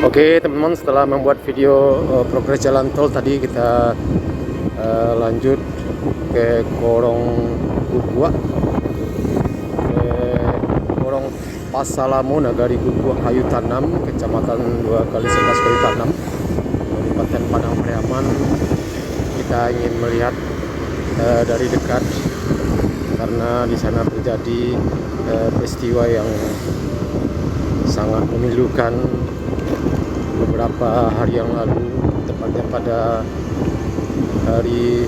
Oke teman-teman, setelah membuat video progres jalan tol tadi, kita lanjut ke Korong Gugua, ke Korong Pasalamu, Nagari Gugua, Kayu Tanam, Kecamatan 2x11 Kayu Tanam, Kabupaten Padang Pariaman. Kita ingin melihat dari dekat karena di sana terjadi peristiwa yang sangat memilukan beberapa hari yang lalu, tepatnya pada hari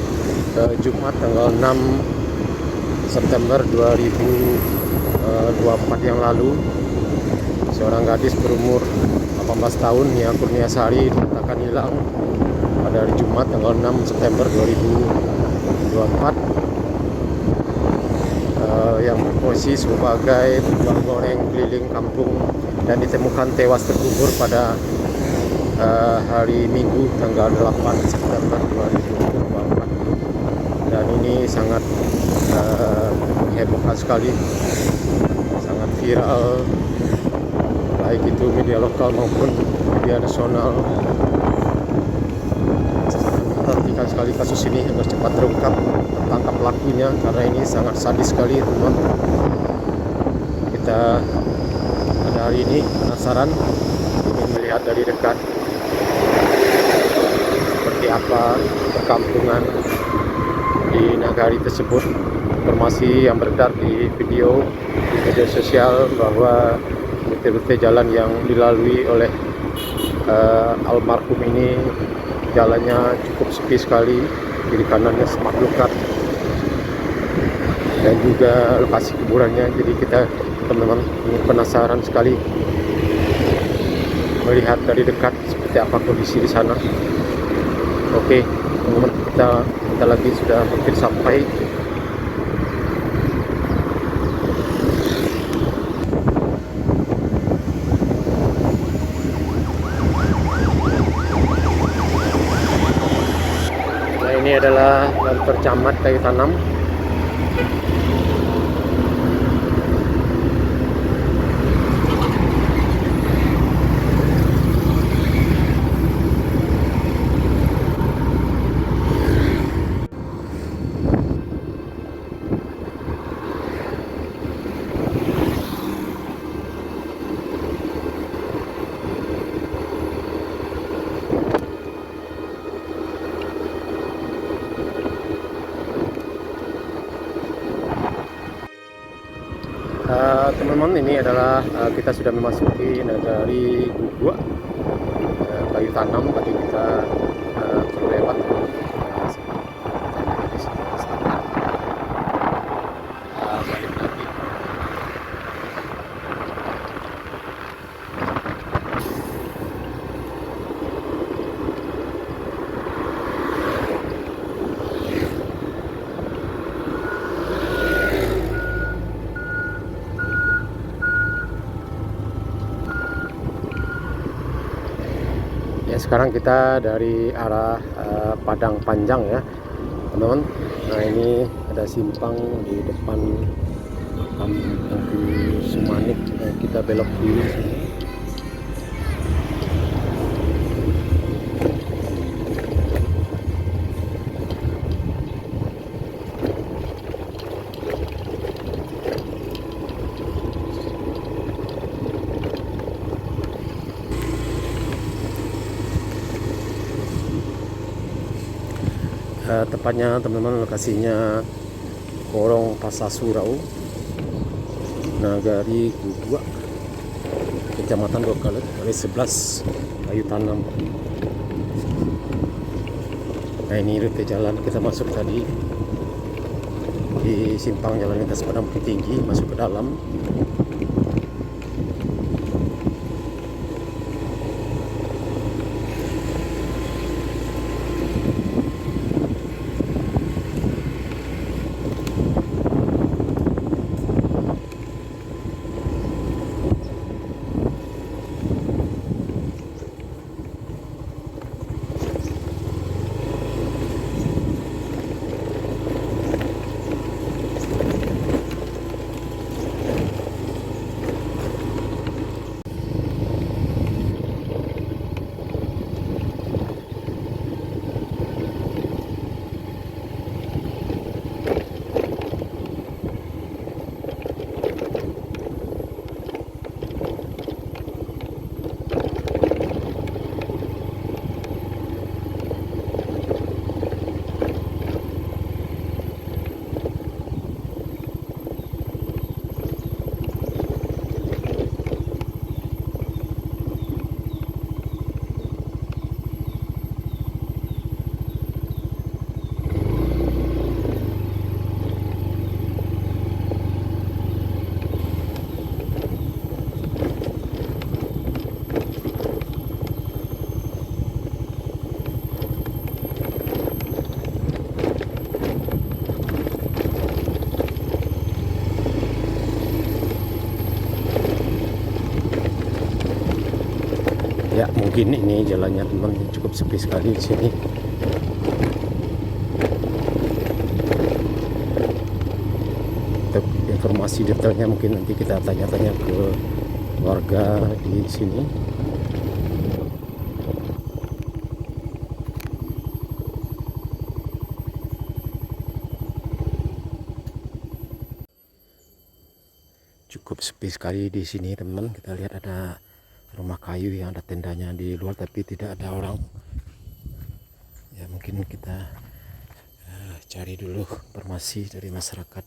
Jumat tanggal 6 September 2024 yang lalu. Seorang gadis berumur 18 tahun, Nia Kurniasari, dinyatakan hilang pada hari Jumat tanggal 6 September 2024, yang berposisi sebagai penjual goreng keliling kampung dan ditemukan tewas terkubur pada hari Minggu tanggal 8 September 2024. Dan ini sangat menghebohkan sekali, sangat viral, baik itu media lokal maupun media nasional. Perhatikan sekali kasus ini agar cepat terungkap, tertangkap pelakunya, karena ini sangat sadis sekali, teman. Kita pada hari ini penasaran, ingin melihat dari dekat seperti apa perkampungan di nagari tersebut. Informasi yang beredar di video di media sosial bahwa rute-rute jalan yang dilalui oleh almarhum ini jalannya cukup sepi sekali, kiri kanannya semak belukar, dan juga lokasi kuburannya. Jadi kita teman-teman ini penasaran sekali melihat dari dekat seperti apa kondisi di sana. Oke teman-teman, kita lagi sudah hampir sampai. Nah, ini adalah kantor camat Kayu Tanam. Teman-teman, ini adalah kita sudah memasuki nagari Gugua, Kayu Tanam. Tadi kita terlewat balik lagi. Ya, sekarang kita dari arah Padang Panjang ya teman-teman. Nah, ini ada simpang di depan Kampung Sumanik. Nah, kita belok dulu sini. Tepatnya teman-teman lokasinya Korong Pasasurau, Nagari Gugua, Kecamatan 2x11 Kayu Tanam. Nah, ini rute jalan kita masuk tadi di simpang jalan lintas Padang Bukit Tinggi, masuk ke dalam. Ya mungkin ini jalannya teman cukup sepi sekali di sini. Untuk informasi detailnya mungkin nanti kita tanya-tanya ke warga di sini. Cukup sepi sekali di sini teman. Kita lihat ada rumah kayu yang ada tendanya di luar tapi tidak ada orang. Ya mungkin kita cari dulu informasi dari masyarakat.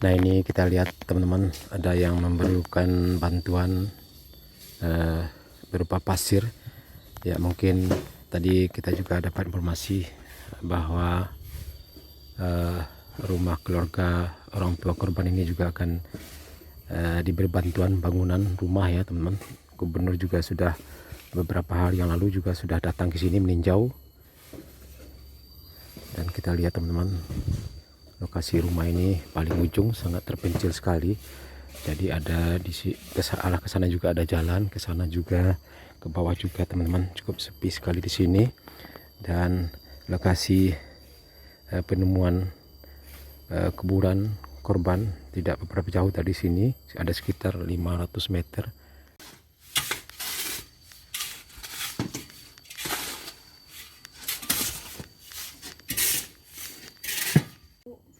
Nah ini kita lihat teman-teman, ada yang memerlukan bantuan berupa pasir. Ya mungkin tadi kita juga dapat informasi bahwa rumah keluarga orang tua korban ini juga akan diberi bantuan bangunan rumah ya teman-teman. Gubernur juga sudah beberapa hari yang lalu juga sudah datang ke sini meninjau. Dan kita lihat teman-teman, lokasi rumah ini paling ujung, sangat terpencil sekali. Jadi ada di arah ke sana juga ada jalan, ke sana juga, ke bawah juga teman-teman. Cukup sepi sekali di sini. Dan lokasi penemuan kuburan korban tidak beberapa jauh dari sini, ada sekitar 500 meter.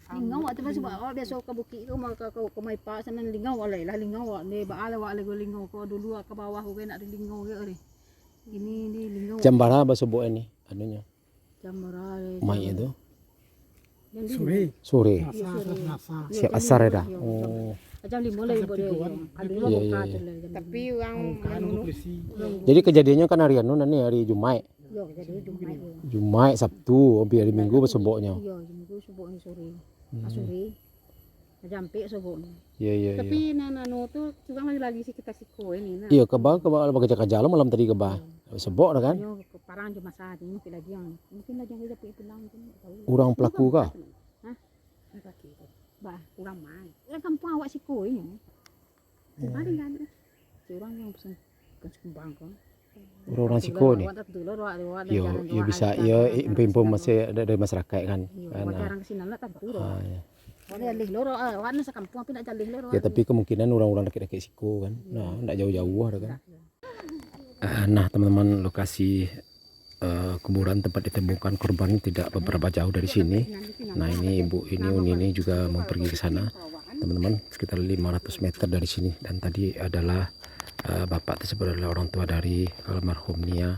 Lingaw at ba suba biasa ka buki ko mga ka may pa sa nan lingaw wala la lingaw ne baala wala go lingaw ko dulu ka bawah ko na lingaw ge ini di lingaw Jam berapa subuh ini anunya? jam berapa Mai itu Sore. sore. Siap asar ya dah. Oh jam 5 lagi boleh ada Iya, iya, buka iya. tapi yang Jadi kejadiannya kan hari anu nanti hari Jumat. yo jadi Jumat Jumat, Sabtu, habis hari Minggu besubuknya. yo minggu subuh ni sore sore jampe subuh Iya iya iya. tapi nano tuh juga lagi sekitar siku ini nah Iya keba kerja malam tadi keba. Sebok dah kan. yo parang cuma saat ini mungkin lagi yang itu lang Orang pelaku kah? laki ba kurang mai yang kampung awak siku ini kemarin kan orang yang pesan kembang kan Orang siko nih. Yo bisa yo info masih ada dari masyarakat kan. orang kesini lah tak pura Ah, ya. Wala lih loro warna sa kampung pindah jalih loro Ya tapi kemungkinan orang-orang dekat-dekat siko kan. Nah, enggak jauh-jauh ada kan. Nah, teman-teman, lokasi kuburan tempat ditemukan korban ini tidak beberapa jauh dari sini. Nah, ini ibu ini Uni ini juga mau pergi ke sana. Teman-teman, sekitar 500 meter dari sini, dan tadi adalah bapak tersebut adalah orang tua dari almarhum Nia.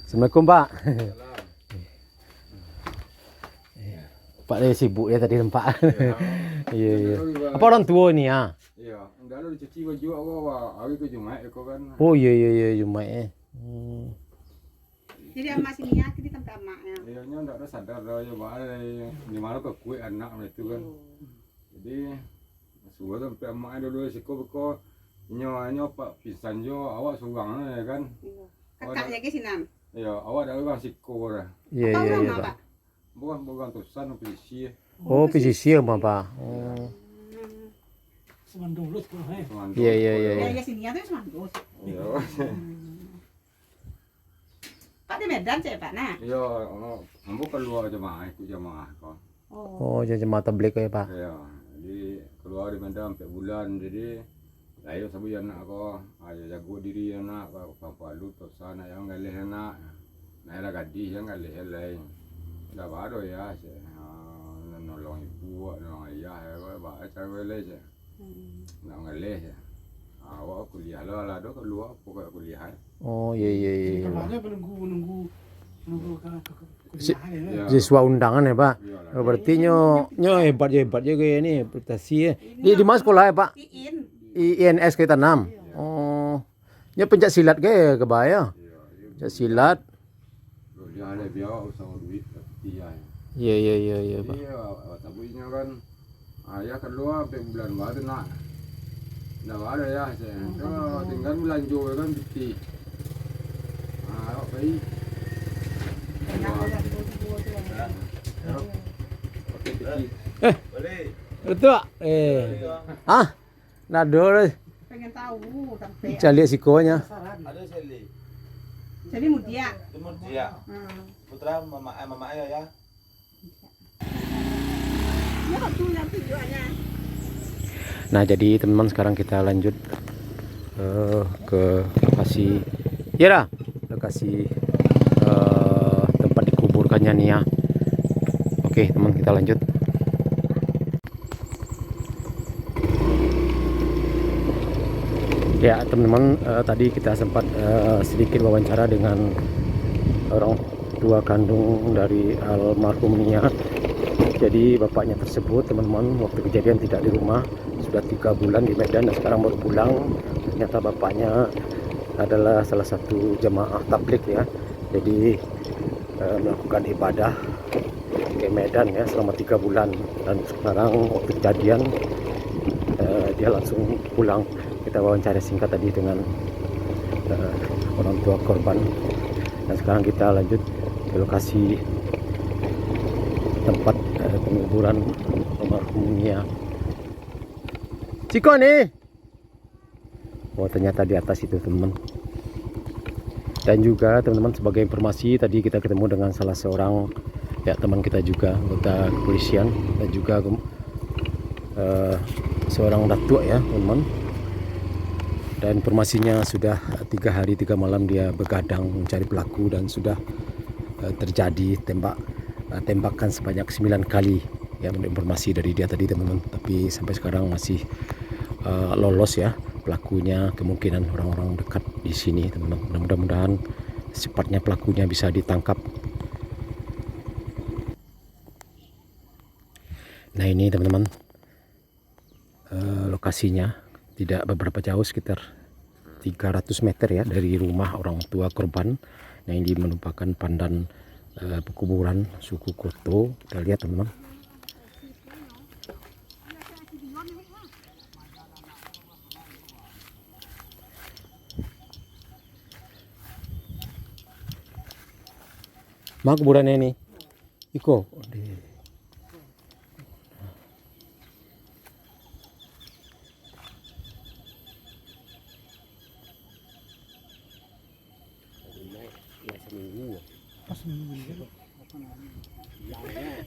Assalamualaikum, Pak. Pak dia sibuk ya tadi tempat. Iya iya. Apa orang tua ini ya? Iya, enggak ada dicuci baju apa hari ke Jumat ya kan. Oh iya iya iya Jumat. jadi ama sini ya kita tempat emaknya Iya, nya enggak ada sadar dah ya Pak di mana ke kue anak itu kan. Jadi suruh sampai emak dulu siko nyo Pak pisan jo awak surang ya kan. kakaknya ke sini Iya, awak dah orang siko dah. Iya iya iya Pak. Bukan tusan polisi. Oh PCC ya Pak. Oh. Semandung. Iya iya iya. Iya. ya sini ya tuh semanggus Iya. Pak di Medan sih Pak nah Iya, ambo keluar jemaah ikut jemaah kok. Oh jadi mata beli ya Pak. Iya, jadi keluar di Medan 4 bulan jadi ayo sabu anak ko ayo jago diri anak ko palu to sana yang ngalih anak nah lah gadis yang ngalih lain dah baru ya nolong ibu nolong ayah ya ba cara le je nak ngalih je awak kuliah lah do keluar pokok kuliah Oh iya iya iya. Kemarin menunggu kuliah Siswa undangan ya Pak. Iyalah. Oh, berarti nyo hebat juga ya ini prestasi ya. Di mana sekolah ya Pak? INS kita 6. Oh. Nyo pencak silat ke kebaya. Pencak silat. dia ada biar usah duit dia Iya iya iya iya Pak. iya tabunya kan ayah keluar sampai bulan baru nak dah ada ya saya tinggal bulan Jo kan beti baik Betul Pak? Ah. Nado Pengen tahu sampai. cari sikonya. Ada Sally. Jadi mudia. Timur dia. Putra mama ayah ya. Ya tuh yang tujuannya. Nah, jadi teman-teman sekarang kita lanjut ke lokasi lokasi tempat dikuburkannya Nia. Oke, teman, kita lanjut. Ya, teman-teman, tadi kita sempat sedikit wawancara dengan orang tua kandung dari almarhum Nia. Jadi bapaknya tersebut, teman-teman, waktu kejadian tidak di rumah, sudah 3 bulan di Medan dan sekarang baru pulang. Ternyata bapaknya adalah salah satu jemaah tabligh ya. Jadi melakukan ibadah ke Medan ya selama 3 bulan, dan sekarang waktu kejadian dia langsung pulang. Kita wawancara singkat tadi dengan orang tua korban, dan sekarang kita lanjut ke lokasi tempat penguburan almarhum Nia. Ciko nih. Oh, ternyata di atas itu, teman-teman. Dan juga teman-teman, sebagai informasi, tadi kita ketemu dengan salah seorang ya teman kita juga, anggota kepolisian, dan juga seorang datuk ya, teman-teman. Dan informasinya sudah 3 hari 3 malam dia begadang mencari pelaku, dan sudah terjadi tembakan sebanyak 9 kali ya, menurut informasi dari dia tadi, teman-teman. Tapi sampai sekarang masih lolos ya pelakunya, kemungkinan orang-orang dekat di sini, teman-teman. Mudah-mudahan secepatnya pelakunya bisa ditangkap. Nah, ini teman-teman, lokasinya tidak beberapa jauh, sekitar 300 meter ya dari rumah orang tua korban. Nah, ini merupakan pandan pekuburan suku Koto. Kita lihat, teman-teman. Mak kuburannya ini Iko.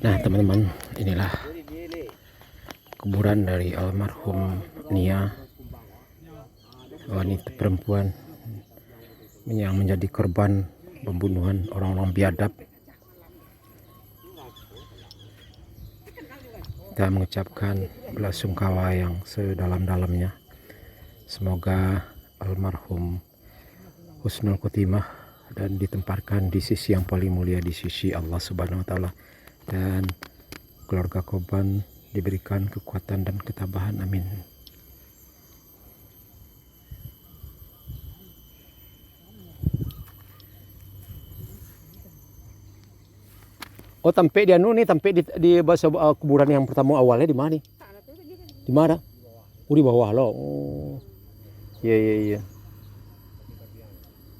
Nah, teman-teman, inilah kuburan dari almarhum Nia, wanita perempuan yang menjadi korban pembunuhan orang-orang biadab. Kita mengucapkan belasungkawa yang sedalam-dalamnya. Semoga almarhum husnul khotimah dan ditempatkan di sisi yang paling mulia di sisi Allah Subhanahu wa taala, dan keluarga korban diberikan kekuatan dan ketabahan, amin. Oh, tampe dia nih, tampe di bahasa kuburan yang pertama awalnya di mana nih? Di mana? Oh, di bawah loh. Oh. Iya.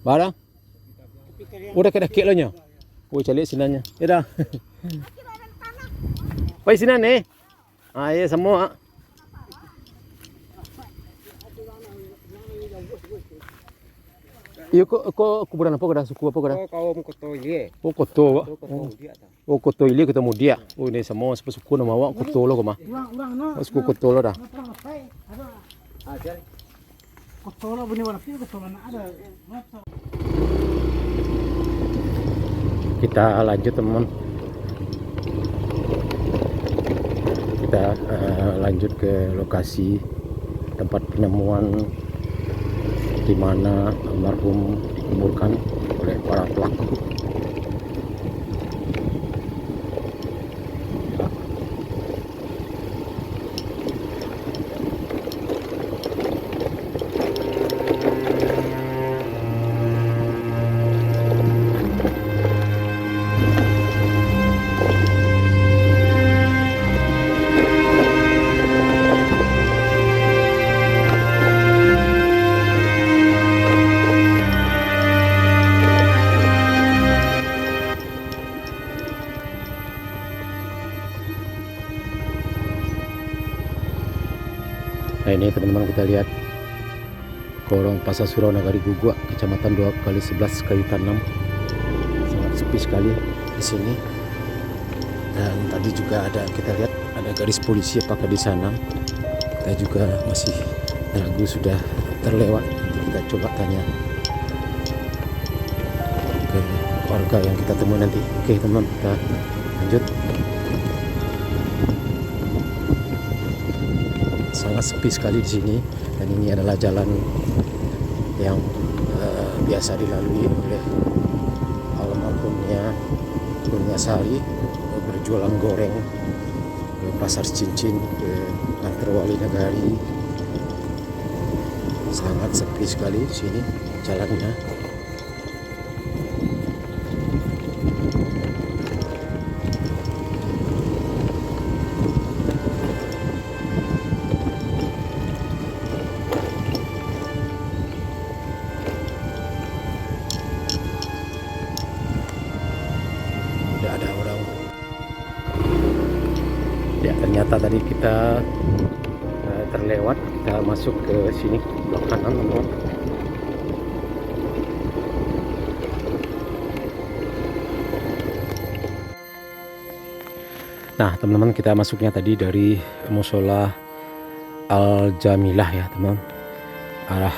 Barang? Udah kedekik lo nya. Oh, calik sinanya. Ya dah. Pai sinan nih. Ah, ya semua. Iya, kok kuburan apa kada? Suku apa kada? Oh, kaum Koto ye. Oh, Koto. Koto dia ta. Oh, Koto ini ketemu dia. Oh, ini semua suku nama awak Koto lo kemah. Oh, suku Koto lo dah. Ajar. Kotor bunyi warna sih, kotor ada. Kita lanjut, teman. Kita lanjut ke lokasi tempat penemuan di mana almarhum dikuburkan oleh para pelaku. Nah ini teman-teman kita lihat Gorong Pasar Surau Nagari Guguk, Kecamatan 2x11 Kalitan 6. Sangat sepi sekali di sini. Dan tadi juga ada, kita lihat ada garis polisi apakah di sana. Kita juga masih ragu, sudah terlewat. Nanti kita coba tanya ke warga yang kita temui nanti. Oke teman, kita lanjut. Sangat sepi sekali di sini, dan ini adalah jalan yang biasa dilalui oleh almarhumnya Kurniasari berjualan goreng ke pasar cincin, ke Antarwali Nagari. Sangat sepi sekali di sini jalannya. Tidak ada orang. Ya ternyata tadi kita terlewat, kita masuk ke sini belok kanan teman-teman. Nah teman-teman, kita masuknya tadi dari Musola Al Jamilah ya teman, arah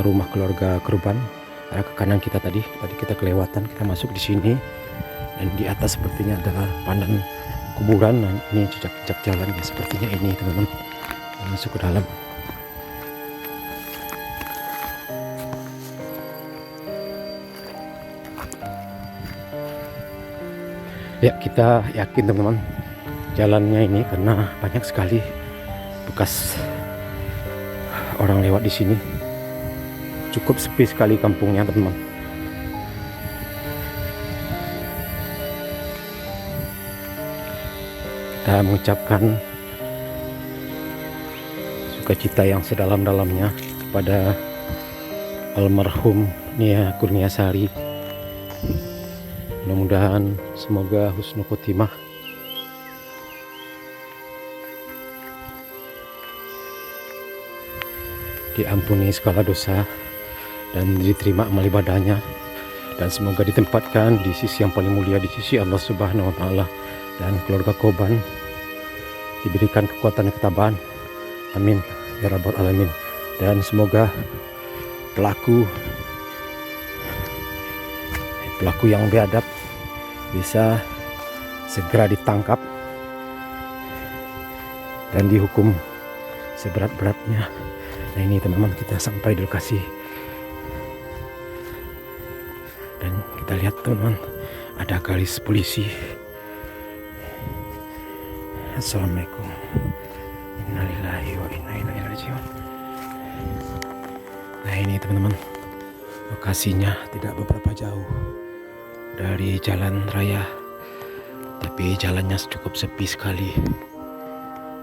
rumah keluarga korban, arah ke kanan kita tadi kita kelewatan, kita masuk di sini. Dan di atas sepertinya adalah pandan kuburan. Nah, ini jejak jalan ya, sepertinya ini teman-teman. Masuk ke dalam. Ya kita yakin teman-teman jalannya ini, karena banyak sekali bekas orang lewat di sini. Cukup sepi sekali kampungnya teman-teman. Kita mengucapkan sukacita yang sedalam-dalamnya kepada almarhum Nia Kurniasari. Mudah-mudahan semoga husnul khotimah. Diampuni segala dosa dan diterima amal ibadahnya, dan semoga ditempatkan di sisi yang paling mulia di sisi Allah Subhanahu wa taala, dan keluarga korban diberikan kekuatan dan ketabahan. Amin ya rabbal alamin. Dan semoga pelaku yang beradab bisa segera ditangkap dan dihukum seberat-beratnya. Nah ini teman-teman, kita sampai di lokasi, dan kita lihat teman-teman ada garis polisi. Assalamualaikum. Innalillahi wa inna ilaihi rajiun. Nah ini teman-teman, lokasinya tidak beberapa jauh dari jalan raya, tapi jalannya cukup sepi sekali.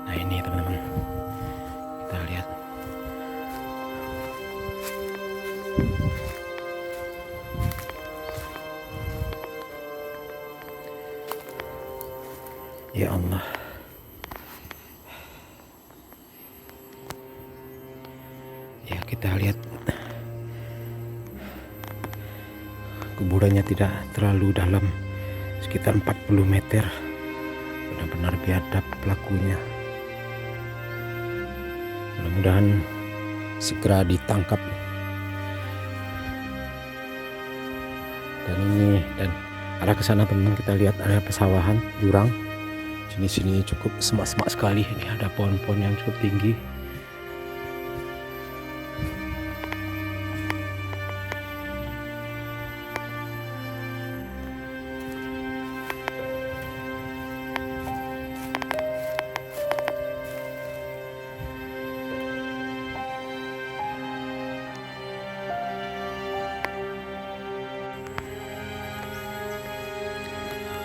Nah ini teman-teman, kita lihat. Ya Allah, ya kita lihat kuburannya tidak terlalu dalam, sekitar 40 meter. Benar-benar biadab pelakunya. Mudah-mudahan segera ditangkap. Dan arah ke sana teman-teman, kita lihat area pesawahan, jurang. Sini cukup semak-semak sekali. Ini ada pohon-pohon yang cukup tinggi.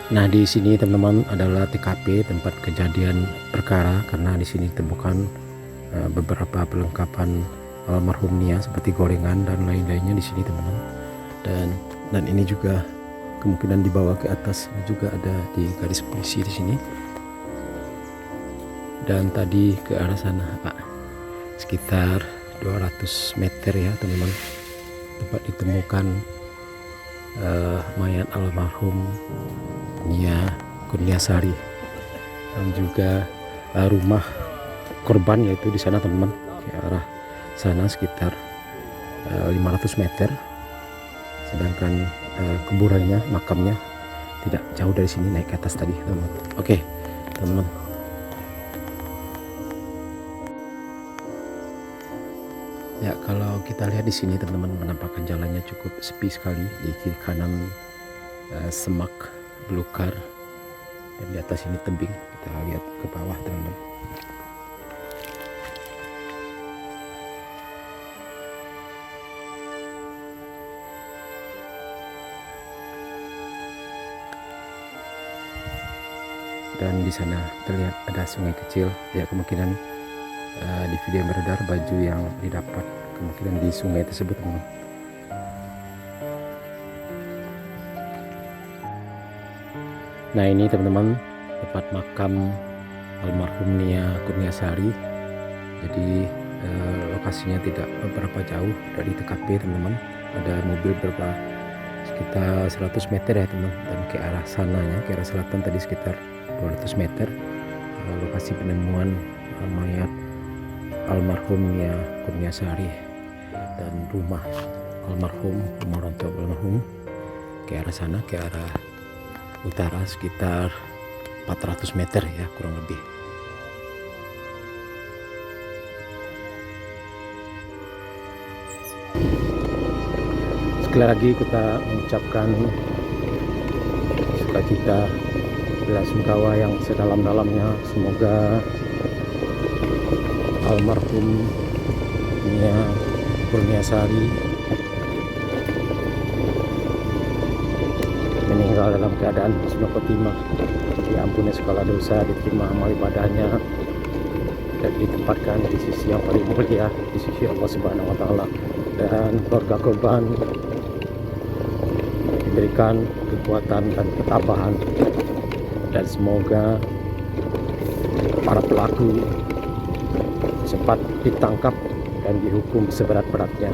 Nah di sini teman-teman adalah TKP, tempat kejadian perkara, karena di sini ditemukan beberapa perlengkapan almarhum Nia seperti gorengan dan lain-lainnya di sini teman-teman. Dan ini juga kemungkinan dibawa ke atas, ini juga ada di garis polisi di sini. Dan tadi ke arah sana Pak, sekitar 200 meter ya teman-teman, tempat ditemukan mayat almarhum Nia Kurniasari dan juga rumah korban, yaitu di sana teman-teman, ke arah sana sekitar 500 meter, sedangkan kuburannya, makamnya tidak jauh dari sini, naik ke atas tadi teman-teman. Oke teman-teman, ya kalau kita lihat di sini teman-teman, menampakkan jalannya cukup sepi sekali. Di kiri kanan semak belukar, dan di atas ini tebing. Kita lihat ke bawah teman-teman. Dan di sana terlihat ada sungai kecil, ya kemungkinan di video yang beredar baju yang didapat kemungkinan di sungai tersebut teman-teman. Nah ini teman-teman, tempat makam almarhum Nia Kurniasari. Jadi lokasinya tidak beberapa jauh dari TKP teman-teman. Ada mobil sekitar 100 meter ya teman, dan ke arah sananya, ke arah selatan tadi sekitar 200 meter lokasi penemuan mayat almarhum Nia Kurniasari dan rumah almarhum, rumah orang tua almarhum. Ke arah sana, ke arah utara sekitar 400 meter ya kurang lebih. Sekali lagi kita mengucapkan sukacita, bela sungkawa yang sedalam-dalamnya. Semoga almarhum Nia Kurniasari meninggal dalam keadaan husnul khotimah, diampuni segala dosa, diterima amal ibadahnya, dan ditempatkan di sisi yang paling mulia, di sisi Allah Subhanahu wa Ta'ala, dan keluarga korban diberikan kekuatan dan ketabahan, dan semoga para pelaku cepat ditangkap dan dihukum seberat-beratnya.